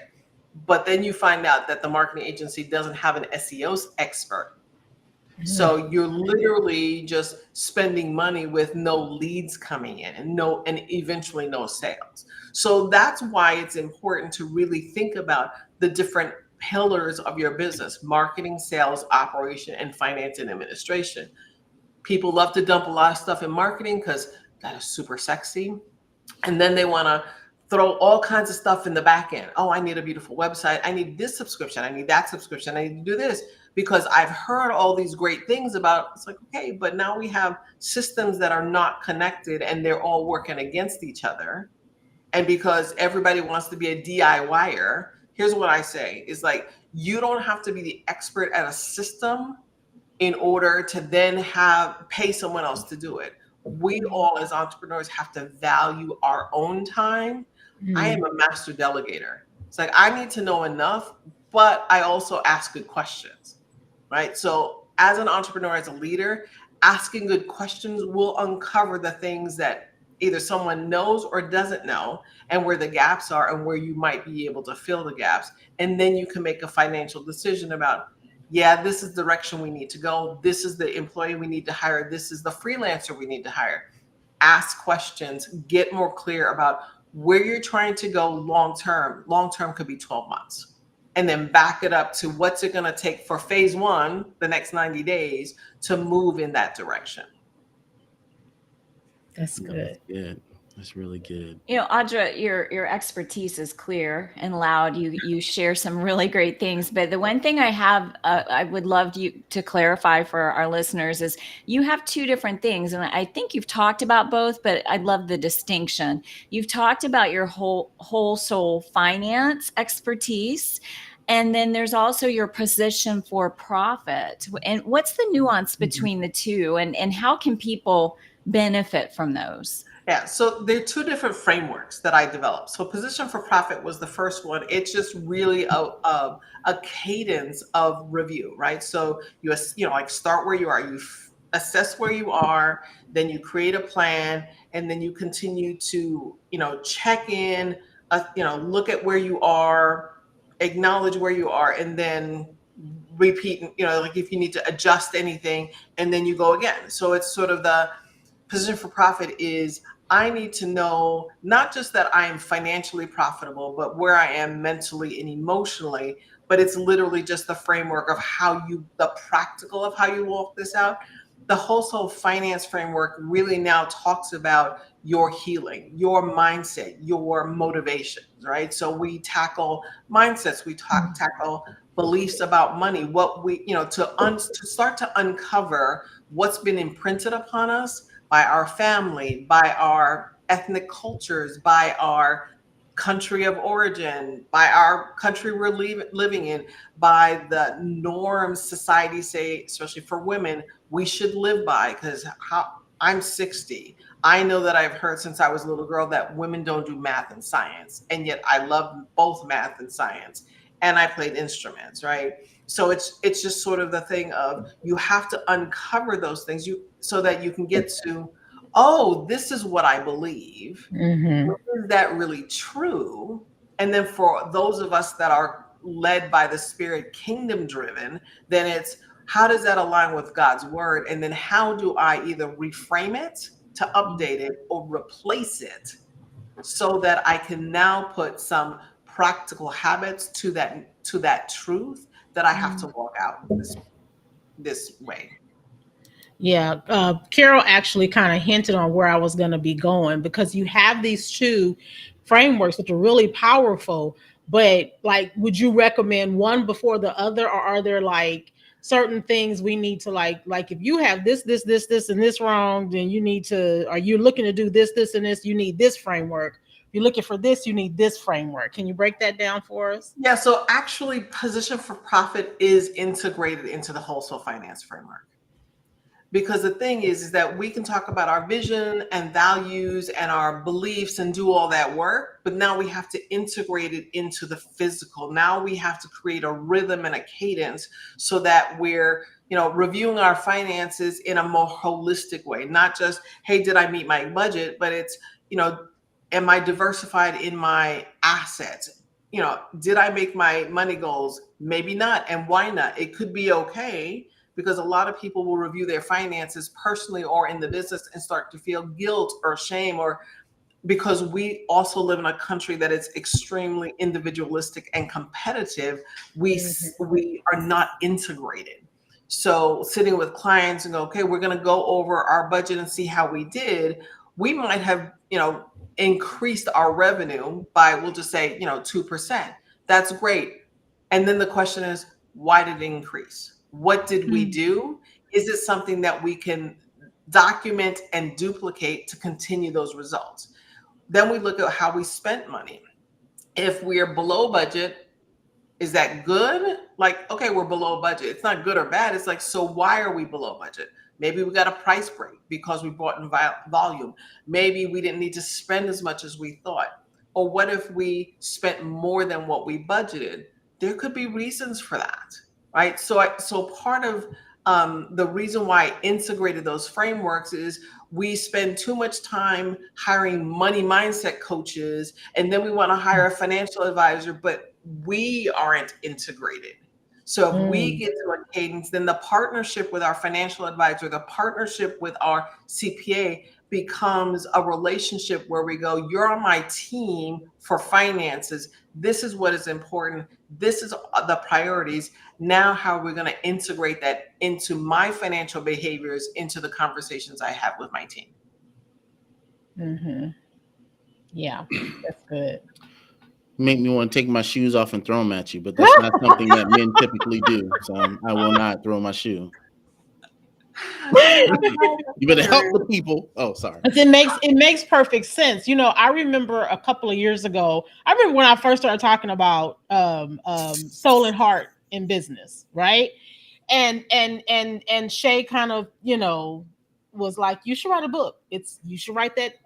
But then you find out that the marketing agency doesn't have an SEO expert. So you're literally just spending money with no leads coming in and eventually no sales. So that's why it's important to really think about the different pillars of your business: marketing, sales, operation, and finance and administration. People love to dump a lot of stuff in marketing because that is super sexy. And then they want to throw all kinds of stuff in the back end. I need a beautiful website. I need this subscription. I need that subscription. I need to do this because I've heard all these great things about. It's like, okay, but now we have systems that are not connected and they're all working against each other. And because everybody wants to be a DIYer, here's what I say is like, you don't have to be the expert at a system in order to then pay someone else to do it. We all as entrepreneurs have to value our own time. I am a master delegator. It's like, I need to know enough, but I also ask good questions, right? So as an entrepreneur, as a leader, asking good questions will uncover the things that either someone knows or doesn't know, and where the gaps are and where you might be able to fill the gaps. And then you can make a financial decision about, this is the direction we need to go. This is the employee we need to hire. This is the freelancer we need to hire. Ask questions, get more clear about where you're trying to go long-term. Long-term could be 12 months. And then back it up to what's it going to take for phase 1, the next 90 days, to move in that direction. That's good. That's really good. Audra, your expertise is clear and loud. You share some really great things. But the one thing I would love you to clarify for our listeners is you have two different things. And I think you've talked about both, but I'd love the distinction. You've talked about your whole soul finance expertise. And then there's also your position for profit. And what's the nuance between the two? And how can people benefit from those? Yeah, so there are two different frameworks that I developed. So position for profit was the first one. It's just really a cadence of review, right? So like start where you are, assess where you are, then you create a plan, and then you continue to check in, look at where you are, acknowledge where you are, and then repeat. Like if you need to adjust anything, and then you go again. So it's sort of the position for profit is I need to know not just that I am financially profitable, but where I am mentally and emotionally. But it's literally just the framework of the practical of how you walk this out. The wholesale finance framework really now talks about your healing, your mindset, your motivations, right? So we tackle mindsets, we tackle beliefs about money, what we, to start to uncover what's been imprinted upon us by our family, by our ethnic cultures, by our country of origin, by our country we're living in, by the norms society say, especially for women, we should live by. Because I'm 60. I know that I've heard since I was a little girl that women don't do math and science. And yet I love both math and science. And I played instruments, right? So it's just sort of the thing of you have to uncover those things so that you can get to, oh, this is what I believe. Mm-hmm. Is that really true? And then for those of us that are led by the Spirit, kingdom driven, then it's how does that align with God's word? And then how do I either reframe it to update it or replace it so that I can now put some practical habits to that truth that I have to walk out this way. Yeah, Carol actually kind of hinted on where I was going to be going, because you have these two frameworks that are really powerful, but like, would you recommend one before the other, or are there like certain things we need to like if you have this, and this wrong, then are you looking to do this, and this, you need this framework. If you're looking for this, you need this framework. Can you break that down for us? Yeah, so actually position for profit is integrated into the wholesale finance framework. Because the thing is that we can talk about our vision and values and our beliefs and do all that work, but now we have to integrate it into the physical. Now we have to create a rhythm and a cadence so that we're, reviewing our finances in a more holistic way. Not just, hey, did I meet my budget? But it's, am I diversified in my assets? Did I make my money goals? Maybe not. And why not? It could be okay. Because a lot of people will review their finances personally or in the business and start to feel guilt or shame, or because we also live in a country that is extremely individualistic and competitive, we are not integrated. So sitting with clients and go, okay, we're going to go over our budget and see how we did. We might have, increased our revenue by, we'll just say, 2%. That's great. And then the question is, why did it increase? What did we do? Is it something that we can document and duplicate to continue those results? Then we look at how we spent money. If we're below budget, is that good? Like, okay, we're below budget. It's not good or bad. It's like, so why are we below budget? Maybe we got a price break because we bought in volume. Maybe we didn't need to spend as much as we thought. Or what if we spent more than what we budgeted? There could be reasons for that. Right. So part of the reason why I integrated those frameworks is we spend too much time hiring money mindset coaches, and then we want to hire a financial advisor, but we aren't integrated. So if we get to a cadence, then the partnership with our financial advisor, the partnership with our CPA becomes a relationship where we go, you're on my team for finances. This is what is important. This is the priorities. Now, how are we going to integrate that into my financial behaviors, into the conversations I have with my team? Mm-hmm. Yeah, that's good. Make me want to take my shoes off and throw them at you, but that's not something that men typically do. So I will not throw my shoe. You better help the people. Oh, sorry. It makes perfect sense. I remember a couple of years ago. I remember when I first started talking about soul and heart in business, right? And Shay kind of was like, you should write a book. You should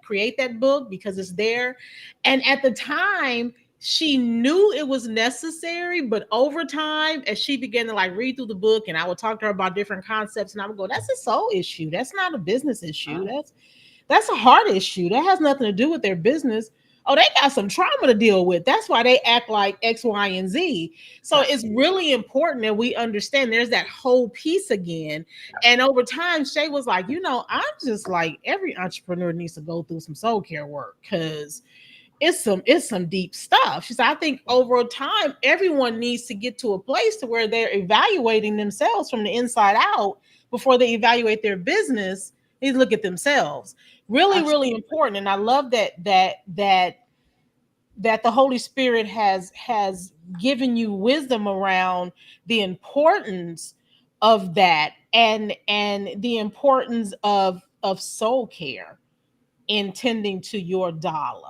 create that book because it's there. And at the time, she knew it was necessary, but over time, as she began to like read through the book, and I would talk to her about different concepts, and I would go, "That's a soul issue. That's not a business issue. That's a heart issue. That has nothing to do with their business. Oh, they got some trauma to deal with. That's why they act like X, Y, and Z." So it's really important that we understand there's that whole piece again. And over time, Shay was like, I'm just like, every entrepreneur needs to go through some soul care work because it's some deep stuff. She said, I think over time, everyone needs to get to a place to where they're evaluating themselves from the inside out before they evaluate their business. They look at themselves. Really, really important. And I love that the Holy Spirit has given you wisdom around the importance of that and the importance of soul care in tending to your dollar.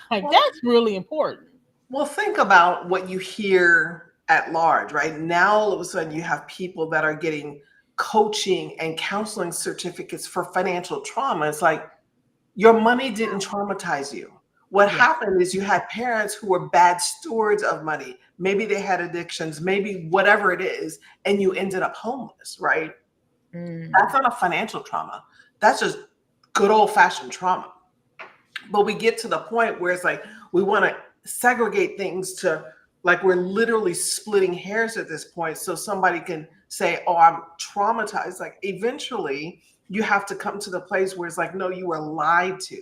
Like, that's really important. Well, think about what you hear at large, right? Now, all of a sudden, you have people that are getting coaching and counseling certificates for financial trauma. It's like, your money didn't traumatize you. What happened is you had parents who were bad stewards of money. Maybe they had addictions, maybe whatever it is, and you ended up homeless, right? That's not a financial trauma. That's just good old-fashioned trauma. But we get to the point where it's like we want to segregate things to like we're literally splitting hairs at this point. So somebody can say, oh, I'm traumatized. Like eventually you have to come to the place where it's like, no, you were lied to.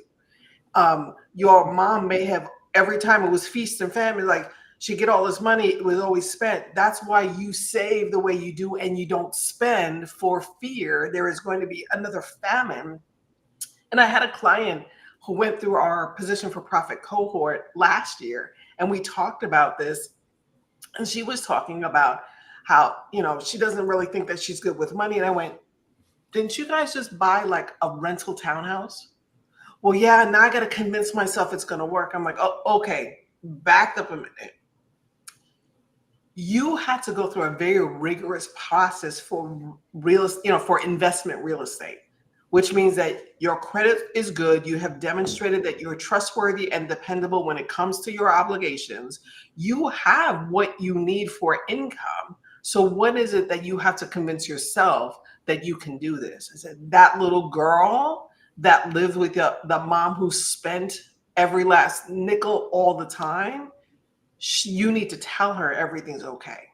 Your mom may have, every time it was feast and famine, like she'd get all this money, it was always spent. That's why you save the way you do and you don't spend for fear there is going to be another famine. And I had a client who went through our Position for Profit cohort last year, and we talked about this. And she was talking about how, she doesn't really think that she's good with money. And I went, didn't you guys just buy like a rental townhouse? Well, yeah, now I got to convince myself it's going to work. I'm like, oh, okay, back up a minute. You had to go through a very rigorous process for for investment real estate, which means that your credit is good. You have demonstrated that you're trustworthy and dependable when it comes to your obligations. You have what you need for income. So what is it that you have to convince yourself that you can do this? I said, that little girl that lived with the mom who spent every last nickel all the time, you need to tell her everything's okay.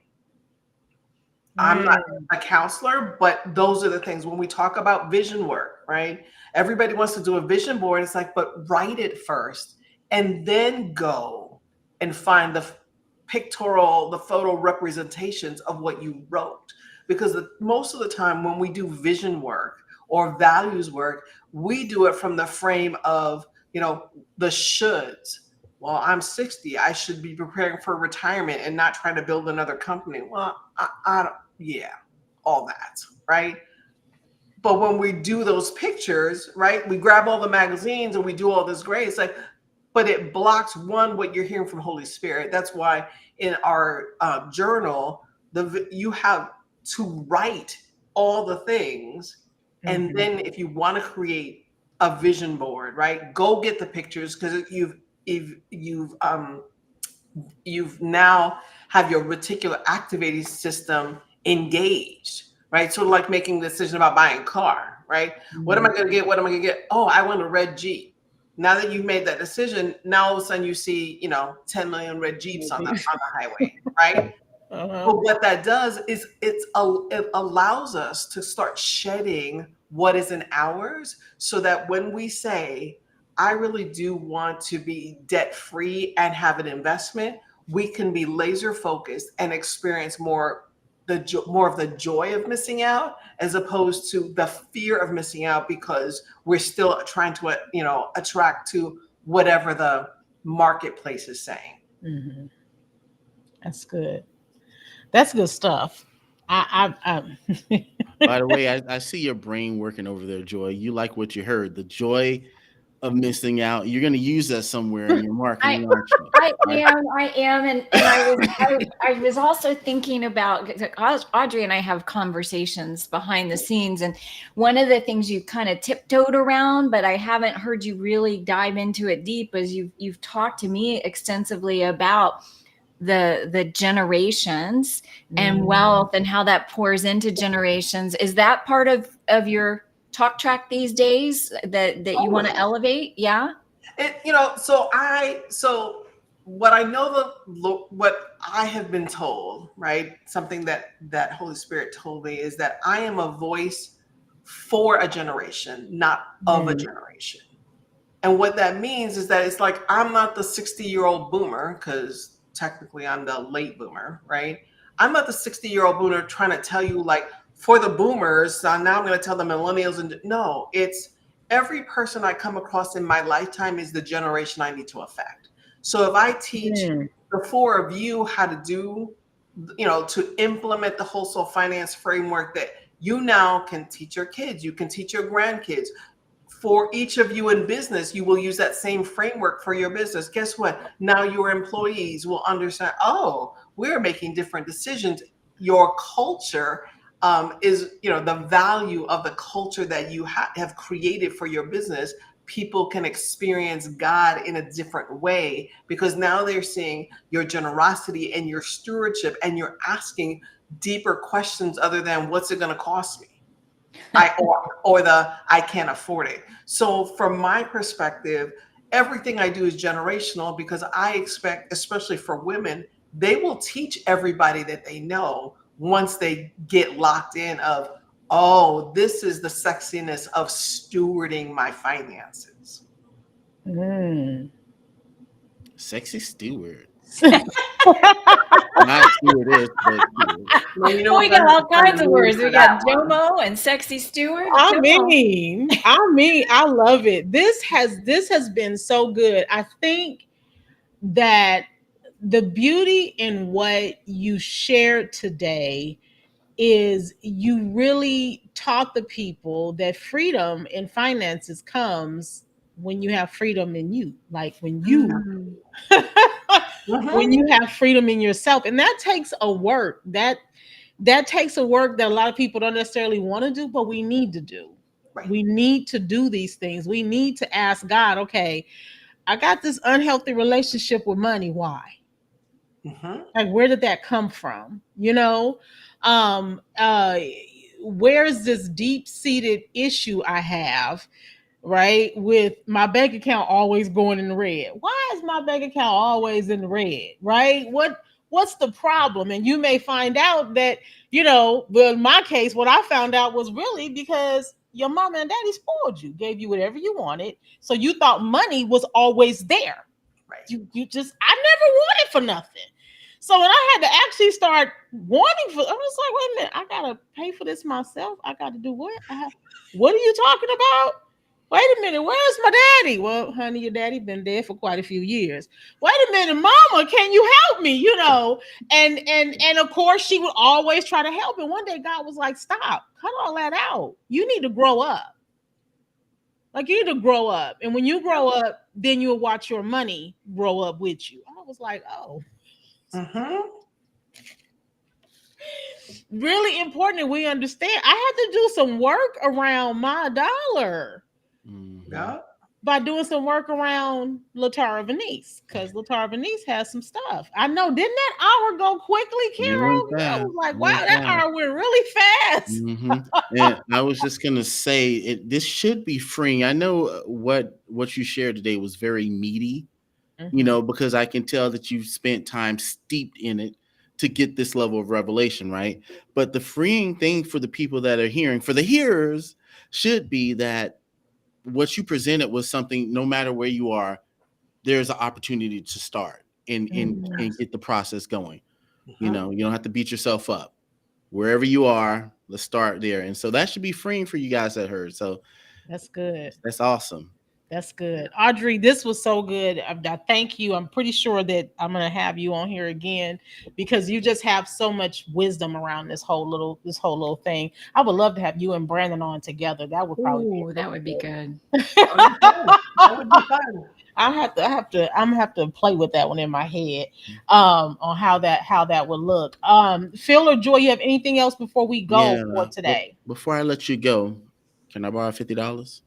I'm not a counselor, but those are the things when we talk about vision work, right? Everybody wants to do a vision board. It's like, but write it first and then go and find the photo representations of what you wrote. Because most of the time when we do vision work or values work, we do it from the frame of, the shoulds. Well, I'm 60. I should be preparing for retirement and not trying to build another company. Well, I don't, all that, right? But when we do those pictures, right, we grab all the magazines and we do all this great. It's like, but it blocks what you're hearing from Holy Spirit. That's why in our journal, you have to write all the things. And then if you want to create a vision board, right, go get the pictures because you've now have your reticular activating system engaged, right? Sort of like making the decision about buying a car, right? What am I going to get? What am I going to get? Oh, I want a red Jeep. Now that you've made that decision, now all of a sudden you see, 10 million red Jeeps on the highway, right? But what that does is it allows us to start shedding what isn't ours so that when we say, I really do want to be debt free and have an investment, we can be laser focused and experience more of the joy of missing out as opposed to the fear of missing out because we're still trying to attract to whatever the marketplace is saying. Mm-hmm. That's good. That's good stuff. I By the way, I see your brain working over there, Joy. You like what you heard. The joy of missing out. You're going to use that somewhere in your marketing, aren't you? I Right? am, and I was also thinking about, Audrey and I have conversations behind the scenes, and one of the things you kind of tiptoed around, but I haven't heard you really dive into it deep, is you've talked to me extensively about the generations and wealth and how that pours into generations. Is that part of your talk track these days that you want to elevate? Yeah. So what I know, what I have been told, right? Something that Holy Spirit told me is that I am a voice for a generation, not of a generation. And what that means is that it's like, I'm not the 60-year-old boomer, because technically I'm the late boomer, right? I'm not the 60-year-old boomer trying to tell you, like, for the boomers, so now I'm going to tell the millennials. And no, it's every person I come across in my lifetime is the generation I need to affect. So if I teach the four of you how to do, to implement the wholesale finance framework that you now can teach your kids, you can teach your grandkids. For each of you in business, you will use that same framework for your business. Guess what? Now your employees will understand, oh, we're making different decisions. Your culture is, the value of the culture that you have created for your business. People can experience God in a different way because now they're seeing your generosity and your stewardship, and you're asking deeper questions other than what's it going to cost me? I can't afford it. So from my perspective, everything I do is generational because I expect, especially for women, they will teach everybody that they know once they get locked in of, oh, this is the sexiness of stewarding my finances. Sexy steward. Not stewardess, but we got all kinds of words. We got Jomo and sexy steward. I mean, I love it. This has been so good. I think that the beauty in what you shared today is you really taught the people that freedom in finances comes when you have freedom in you, like when you when you have freedom in yourself. And that takes a work that takes a work that a lot of people don't necessarily want to do, but we need to do. Right. We need to do these things. We need to ask God, okay, I got this unhealthy relationship with money. Why? Like, where did that come from? Where's this deep-seated issue I have, right, with my bank account always going in the red? Why is my bank account always in the red, right? What's the problem? And you may find out that, well, in my case, what I found out was really because your mama and daddy spoiled you, gave you whatever you wanted. So you thought money was always there. Right. I never wanted for nothing. So when I had to actually start wanting for, I was like, wait a minute, I got to pay for this myself. I got to do what? What are you talking about? Wait a minute, where's my daddy? Well, honey, your daddy been dead for quite a few years. Wait a minute, mama, can you help me? And of course she would always try to help. And one day God was like, stop, cut all that out. You need to grow up. Like, you need to grow up. And when you grow up, then you'll watch your money grow up with you. I was like, oh. Really important that we understand. I had to do some work around my dollar. By doing some work around Latara Venice, because Latara Venice has some stuff. I know, didn't that hour go quickly, Carol? I was like, wow, that hour went really fast. And I was just gonna say, this should be freeing. I know what you shared today was very meaty, because I can tell that you've spent time steeped in it to get this level of revelation, right? But the freeing thing for the people that are hearing, for the hearers, should be that what you presented was something, no matter where you are, there's an opportunity to start and get the process going. You don't have to beat yourself up. Wherever you are, let's start there. And so that should be freeing for you guys that heard. So that's good. That's awesome. That's good. Audrey, this was so good. I thank you. I'm pretty sure that I'm going to have you on here again because you just have so much wisdom around this whole little thing. I would love to have you and Brandon on together. That would probably Ooh, that would be good. That would be fun. I'm gonna have to play with that one in my head on how that would look. Phil or Joy, you have anything else before we go for today? Before I let you go, can I borrow $50?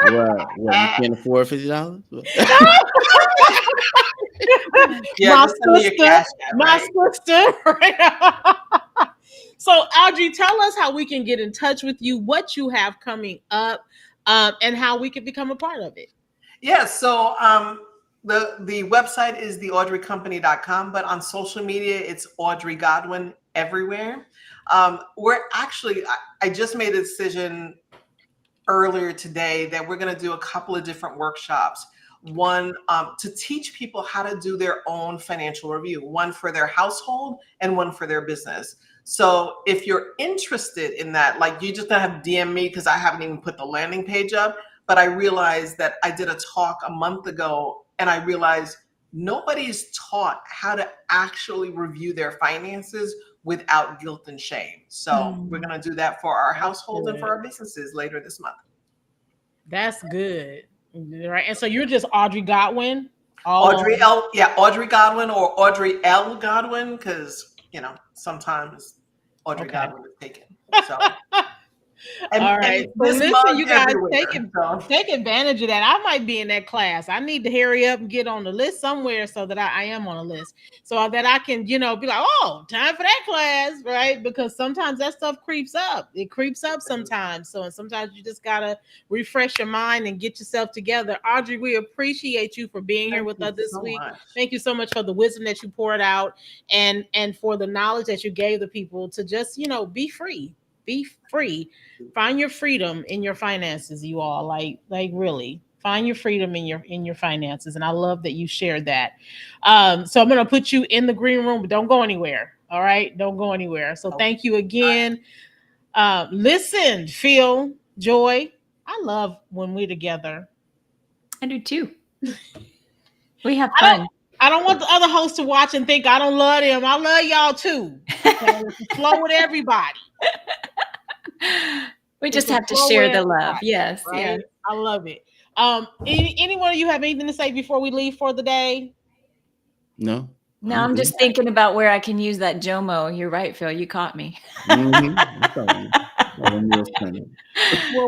Well, you can't afford $50? Yeah, my sister. Right? So, Audrey, tell us how we can get in touch with you, what you have coming up, and how we can become a part of it. Yeah, so the website is theaudreycompany.com, but on social media, it's Audrey Godwin everywhere. We're actually, I just made a decision earlier today that we're going to do a couple of different workshops. One to teach people how to do their own financial review, one for their household and one for their business. So if you're interested in that, like you just don't have to DM me because I haven't even put the landing page up, but I realized that I did a talk a month ago and I realized nobody's taught how to actually review their finances without guilt and shame. So we're going to do that for our household and for our businesses later this month. That's good. Right. And so you're just Audrey Godwin? Audrey Godwin or Audrey L. Godwin, because, sometimes Audrey Godwin is taken. So. All right. So listen, you guys, take advantage of that. I might be in that class. I need to hurry up and get on the list somewhere so that I am on a list so that I can, be like, oh, time for that class, right? Because sometimes that stuff creeps up. It creeps up sometimes. And sometimes you just got to refresh your mind and get yourself together. Audrey, we appreciate you for being here with us this week. Thank you so much for the wisdom that you poured out and for the knowledge that you gave the people to just, be free. Be free. Find your freedom in your finances, you all. Like really find your freedom in your finances. And I love that you shared that. So I'm going to put you in the green room, but don't go anywhere. All right. Don't go anywhere. So thank you again. Listen, Phil, Joy, I love when we're together. I do too. We have fun. I don't want the other hosts to watch and think I don't love them. I love y'all too. Okay? Flow with everybody. We just have to share the love. Yes. Right? Yes. I love it. Any one of you have anything to say before we leave for the day? No. No, I'm just thinking about where I can use that JOMO. You're right, Phil. You caught me. Well,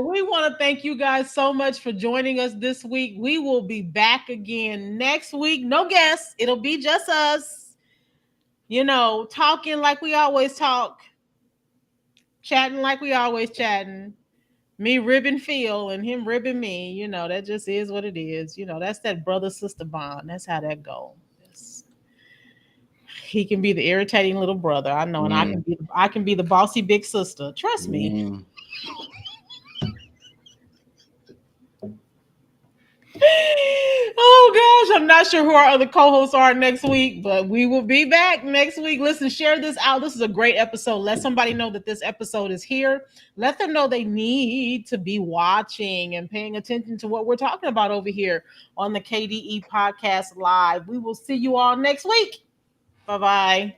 we want to thank you guys so much for joining us this week. We will be back again next week. No guests. It'll be just us, talking like we always talk, chatting like we always chatting. Me ribbing Phil and him ribbing me. That just is what it is. That's that brother-sister bond. That's how that goes. He can be the irritating little brother. I know, and I can be the bossy big sister. Trust me. Oh gosh, I'm not sure who our other co-hosts are next week, but we will be back next week. Listen, share this out. This is a great episode. Let somebody know that this episode is here. Let them know they need to be watching and paying attention to what we're talking about over here on the KDE Podcast Live. We will see you all next week. Bye-bye.